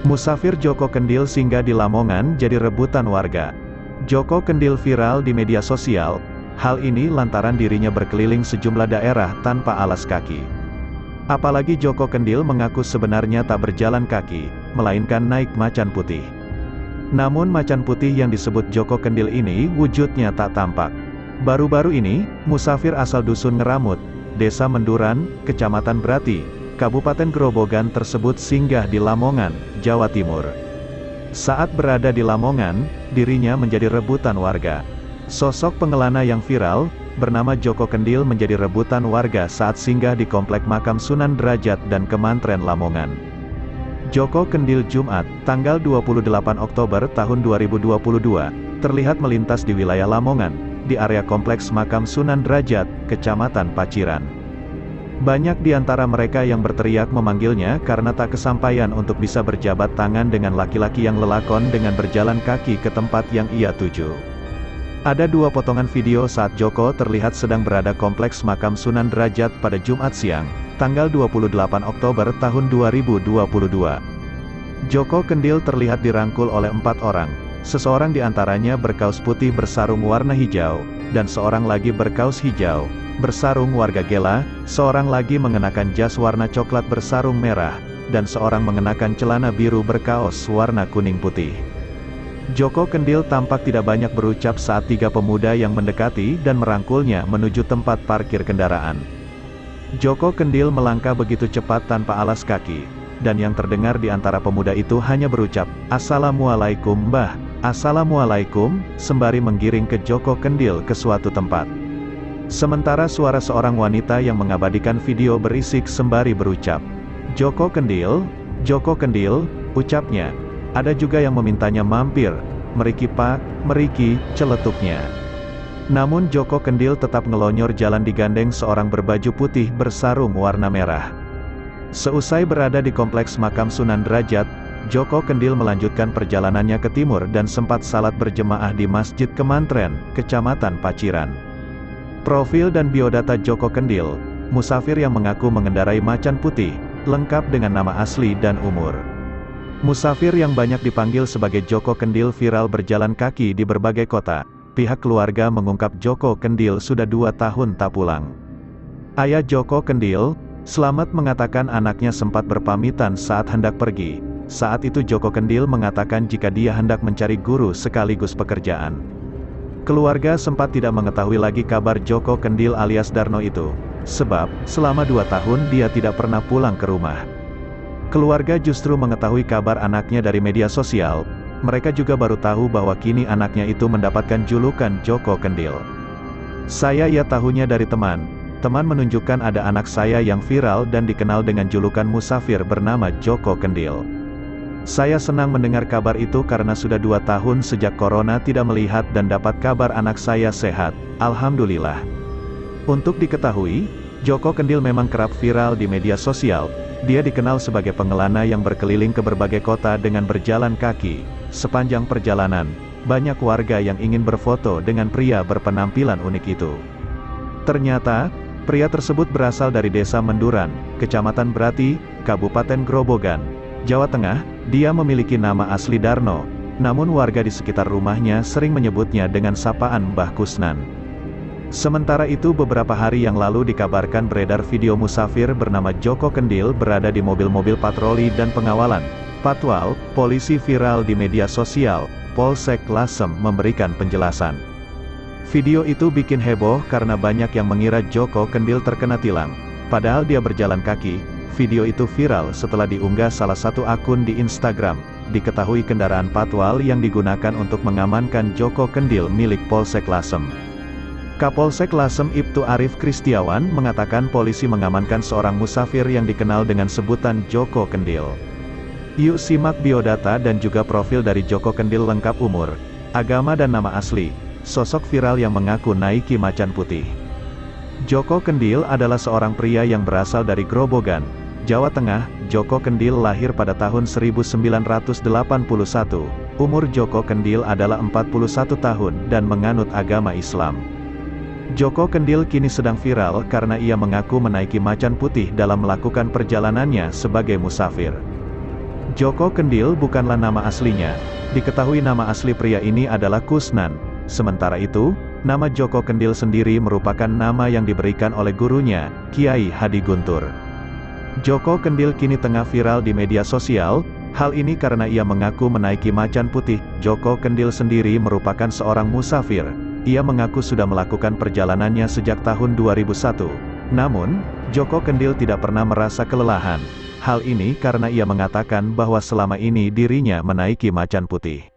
Musafir Joko Kendil singgah di Lamongan jadi rebutan warga. Joko Kendil viral di media sosial, hal ini lantaran dirinya berkeliling sejumlah daerah tanpa alas kaki. Apalagi Joko Kendil mengaku sebenarnya tak berjalan kaki, melainkan naik macan putih. Namun macan putih yang disebut Joko Kendil ini wujudnya tak tampak. Baru-baru ini, musafir asal Dusun Ngeramut, Desa Menduran, Kecamatan Brati, Kabupaten Grobogan tersebut singgah di Lamongan, Jawa Timur. Saat berada di Lamongan, dirinya menjadi rebutan warga. Sosok pengelana yang viral, bernama Joko Kendil menjadi rebutan warga saat singgah di Komplek Makam Sunan Derajat dan Kemantren Lamongan. Joko Kendil Jumat, tanggal 28 Oktober tahun 2022, terlihat melintas di wilayah Lamongan, di area Kompleks Makam Sunan Derajat, Kecamatan Paciran. Banyak di antara mereka yang berteriak memanggilnya karena tak kesampaian untuk bisa berjabat tangan dengan laki-laki yang lelakon dengan berjalan kaki ke tempat yang ia tuju. Ada dua potongan video saat Joko terlihat sedang berada Kompleks Makam Sunan Derajat pada Jumat siang, tanggal 28 Oktober tahun 2022. Joko Kendil terlihat dirangkul oleh 4 orang, seseorang di antaranya berkaos putih bersarung warna hijau, dan seorang lagi berkaos hijau bersarung warga Gela, seorang lagi mengenakan jas warna coklat bersarung merah, dan seorang mengenakan celana biru berkaos warna kuning putih. Joko Kendil tampak tidak banyak berucap saat 3 pemuda yang mendekati dan merangkulnya menuju tempat parkir kendaraan. Joko Kendil melangkah begitu cepat tanpa alas kaki, dan yang terdengar di antara pemuda itu hanya berucap, "Assalamualaikum Mbah, Assalamualaikum," sembari menggiring ke Joko Kendil ke suatu tempat. Sementara suara seorang wanita yang mengabadikan video berisik sembari berucap, Joko Kendil, ucapnya. Ada juga yang memintanya mampir, "Meriki Pak, meriki," celetuknya. Namun Joko Kendil tetap ngelonyor jalan digandeng seorang berbaju putih bersarung warna merah. Seusai berada di Kompleks Makam Sunan Derajat, Joko Kendil melanjutkan perjalanannya ke timur dan sempat salat berjemaah di Masjid Kemantren, Kecamatan Paciran. Profil dan biodata Joko Kendil, musafir yang mengaku mengendarai macan putih, lengkap dengan nama asli dan umur. Musafir yang banyak dipanggil sebagai Joko Kendil viral berjalan kaki di berbagai kota. Pihak keluarga mengungkap Joko Kendil sudah 2 tahun tak pulang. Ayah Joko Kendil, Slamet, mengatakan anaknya sempat berpamitan saat hendak pergi. Saat itu Joko Kendil mengatakan jika dia hendak mencari guru sekaligus pekerjaan. Keluarga sempat tidak mengetahui lagi kabar Joko Kendil alias Darno itu, sebab selama 2 tahun dia tidak pernah pulang ke rumah. Keluarga justru mengetahui kabar anaknya dari media sosial. Mereka juga baru tahu bahwa kini anaknya itu mendapatkan julukan Joko Kendil. "Saya ia tahunya dari teman. Teman menunjukkan ada anak saya yang viral dan dikenal dengan julukan musafir bernama Joko Kendil. Saya senang mendengar kabar itu karena sudah 2 tahun sejak corona tidak melihat dan dapat kabar anak saya sehat, alhamdulillah." Untuk diketahui, Joko Kendil memang kerap viral di media sosial. Dia dikenal sebagai pengelana yang berkeliling ke berbagai kota dengan berjalan kaki. Sepanjang perjalanan, banyak warga yang ingin berfoto dengan pria berpenampilan unik itu. Ternyata, pria tersebut berasal dari Desa Menduran, Kecamatan Brati, Kabupaten Grobogan, Jawa Tengah. Dia memiliki nama asli Darno, namun warga di sekitar rumahnya sering menyebutnya dengan sapaan Mbah Kusnan. Sementara itu beberapa hari yang lalu dikabarkan beredar video musafir bernama Joko Kendil berada di mobil-mobil patroli dan pengawalan Patwal, polisi viral di media sosial. Polsek Lasem memberikan penjelasan. Video itu bikin heboh karena banyak yang mengira Joko Kendil terkena tilang, padahal dia berjalan kaki. Video itu viral setelah diunggah salah satu akun di Instagram. Diketahui kendaraan patwal yang digunakan untuk mengamankan Joko Kendil milik Polsek Lasem. Kapolsek Lasem Ibtu Arif Kristiawan mengatakan polisi mengamankan seorang musafir yang dikenal dengan sebutan Joko Kendil. Yuk simak biodata dan juga profil dari Joko Kendil lengkap: umur, agama dan nama asli. Sosok viral yang mengaku naiki macan putih. Joko Kendil adalah seorang pria yang berasal dari Grobogan, Jawa Tengah. Joko Kendil lahir pada tahun 1981. Umur Joko Kendil adalah 41 tahun dan menganut agama Islam. Joko Kendil kini sedang viral karena ia mengaku menaiki macan putih dalam melakukan perjalanannya sebagai musafir. Joko Kendil bukanlah nama aslinya. Diketahui nama asli pria ini adalah Kusnan. Sementara itu, nama Joko Kendil sendiri merupakan nama yang diberikan oleh gurunya, Kiai Hadi Guntur. Joko Kendil kini tengah viral di media sosial. Hal ini karena ia mengaku menaiki macan putih. Joko Kendil sendiri merupakan seorang musafir. Ia mengaku sudah melakukan perjalanannya sejak tahun 2001. Namun, Joko Kendil tidak pernah merasa kelelahan. Hal ini karena ia mengatakan bahwa selama ini dirinya menaiki macan putih.